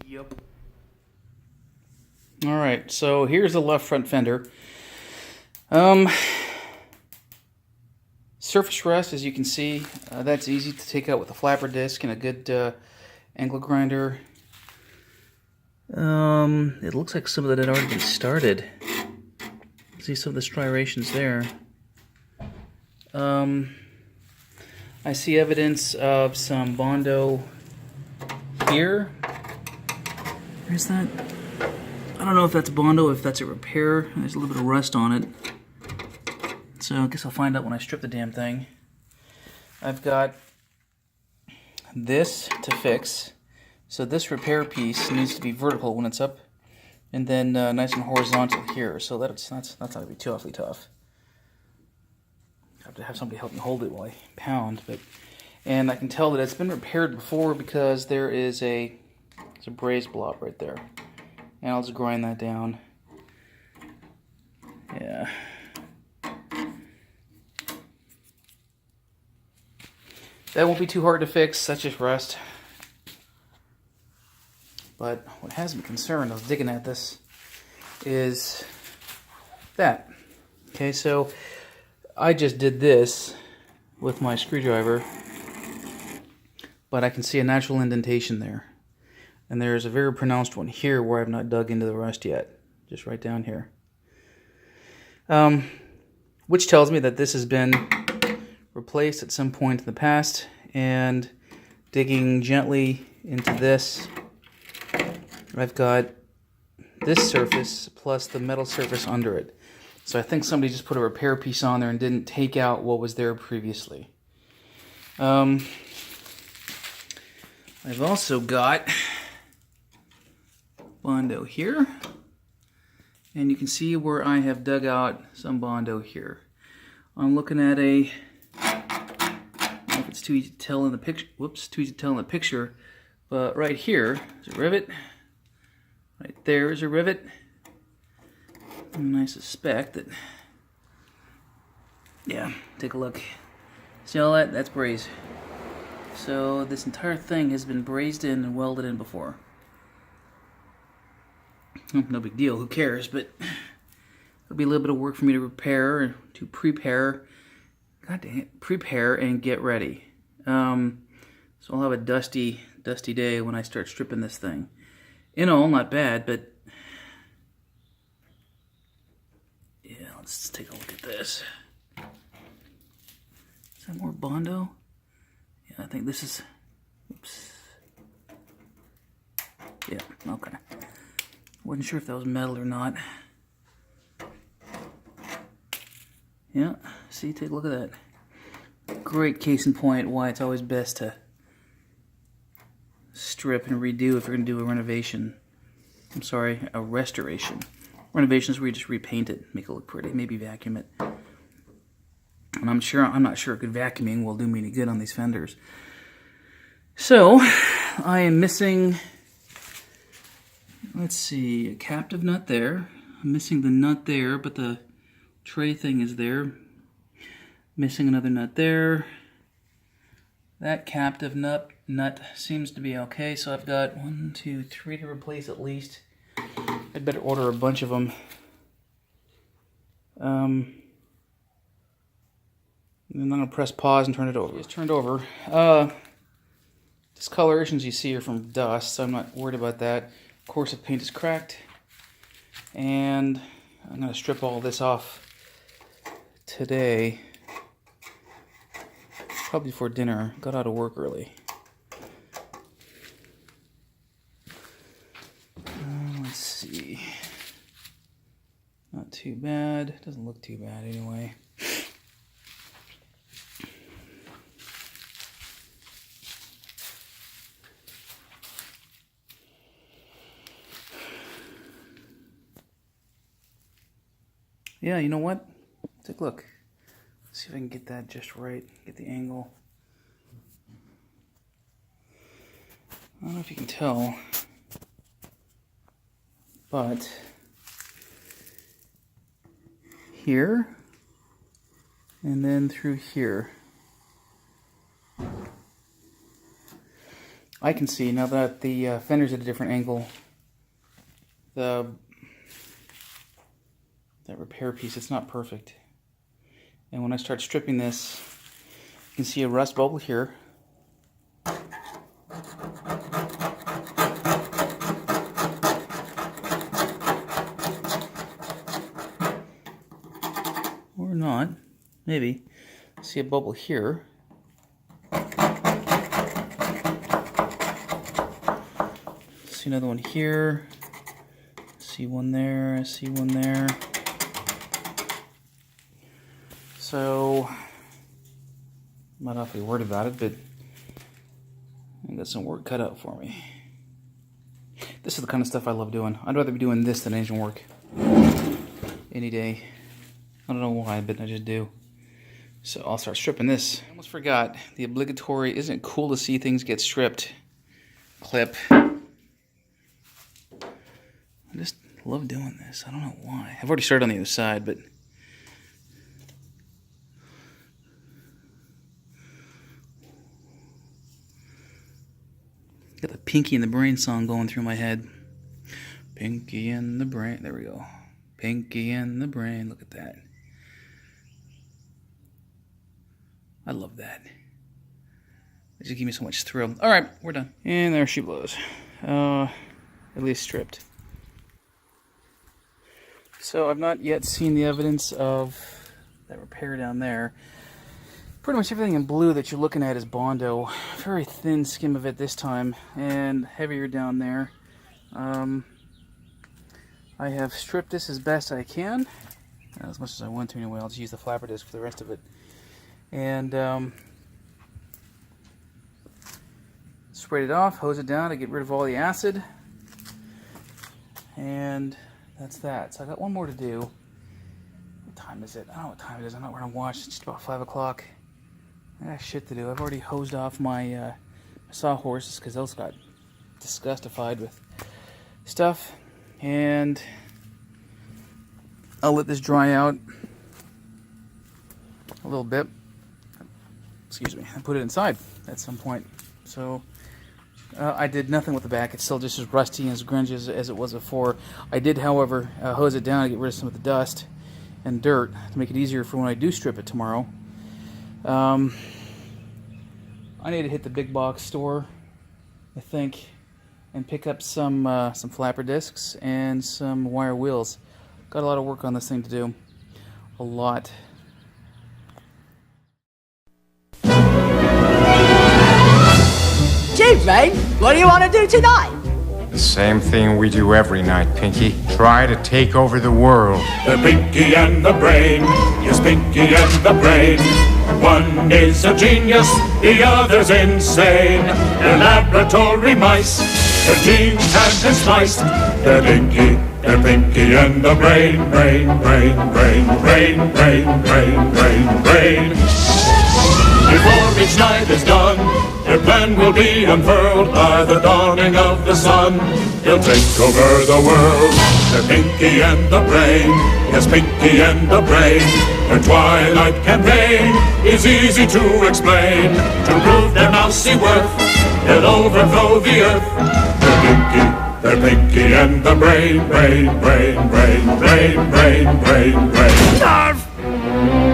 Yep. Alright, so here's the left front fender. Surface rust, as you can see, that's easy to take out with a flapper disc and a good angle grinder. It looks like some of that had already been started. See some of the striations there. I see evidence of some Bondo here. Where's that? I don't know if that's Bondo, if that's a repair. There's a little bit of rust on it. So I guess I'll find out when I strip the damn thing. I've got this to fix. So this repair piece needs to be vertical when it's up, and then nice and horizontal here. So that's not going to be too awfully tough. I have to have somebody help me hold it while I pound. And I can tell that it's been repaired before because there's a braze blob right there. And I'll just grind that down. Yeah. That won't be too hard to fix, that's just rust. But what has me concerned, I was digging at this, is that. Okay, so I just did this with my screwdriver, but I can see a natural indentation there. And there's a very pronounced one here where I've not dug into the rust yet, just right down here. Which tells me that this has been replaced at some point in the past, and digging gently into this, I've got this surface plus the metal surface under it. So I think somebody just put a repair piece on there and didn't take out what was there previously. I've also got Bondo here, and you can see where I have dug out some Bondo here. I'm looking at a, I don't know if it's too easy to tell in the picture, too easy to tell in the picture, but right here is a rivet, right there is a rivet, and I suspect that, yeah, take a look. See all that? That's braze. So this entire thing has been brazed in and welded in before. No big deal, who cares, but it'll be a little bit of work for me to repair, to prepare, god dang it, prepare and get ready. So I'll have a dusty day when I start stripping this thing. In all, not bad, but yeah, let's take a look at this. Is that more Bondo? Yeah, I think this is, oops. Yeah, okay. Wasn't sure if that was metal or not. Yeah, see, take a look at that. Great case in point why it's always best to strip and redo if you're going to do a renovation. I'm sorry, a restoration. Renovation is where you just repaint it, make it look pretty, maybe vacuum it. And I'm not sure good vacuuming will do me any good on these fenders. So, I am missing, let's see, a captive nut there. I'm missing the nut there, but the tray thing is there. Missing another nut there. That captive nut seems to be okay, so I've got 1, 2, 3 to replace at least. I'd better order a bunch of them. And then I'm going to press pause and turn it over. It's turned over. Discolorations you see are from dust, so I'm not worried about that. Of course, the paint is cracked. And I'm going to strip all this off today. Probably before dinner. Got out of work early. Let's see. Not too bad. Doesn't look too bad anyway. Yeah, you know what? Take a look. See if I can get that just right. Get the angle. I don't know if you can tell, but here and then through here. I can see now that the fender's at a different angle. That repair piece, it's not perfect. And when I start stripping this, you can see a rust bubble here. Or not, maybe. See a bubble here. See another one here. See one there. I see one there. So, I'm not awfully worried about it, but I got some work cut out for me. This is the kind of stuff I love doing. I'd rather be doing this than engine work any day. I don't know why, but I just do. So I'll start stripping this. I almost forgot the obligatory "isn't it cool to see things get stripped" clip. I just love doing this. I don't know why. I've already started on the other side, but got the Pinky and the Brain song going through my head. Pinky and the Brain. There we go. Pinky and the Brain. Look at that. I love that. They just give me so much thrill. All right, we're done. And there she blows. At least stripped. So I've not yet seen the evidence of that repair down there. Pretty much everything in blue that you're looking at is Bondo. Very thin skim of it this time, and heavier down there. I have stripped this as best I can, as much as I want to anyway. I'll just use the flapper disc for the rest of it. And sprayed it off, hose it down to get rid of all the acid. And that's that. So I got one more to do. What time is it? I don't know what time it is. I'm not wearing a watch. It's just about 5 o'clock. I got shit to do. I've already hosed off my sawhorses because those got disgustified with stuff. And I'll let this dry out a little bit. Excuse me. And put it inside at some point. So I did nothing with the back. It's still just as rusty and as grungy as it was before. I did, however, hose it down to get rid of some of the dust and dirt to make it easier for when I do strip it tomorrow. I need to hit the big box store, I think, and pick up some flapper discs and some wire wheels. Got a lot of work on this thing to do. A lot. Gee, mate, what do you want to do tonight? The same thing we do every night, Pinky. Try to take over the world. The Pinky and the Brain, yes, Pinky and the Brain. One is a genius, the other's insane. They're laboratory mice, their genes have been spliced. They're Pinky and the Brain, brain, brain, brain, brain, brain, brain, brain, brain. Before each night is done, their plan will be unfurled by the dawning of the sun. They'll take over the world. They're Pinky and the Brain, yes, Pinky and the Brain. Their twilight campaign is easy to explain. To prove their mousy worth, they'll overthrow the earth. They're Pinky and the Brain, brain, brain, brain, brain, brain, brain, brain.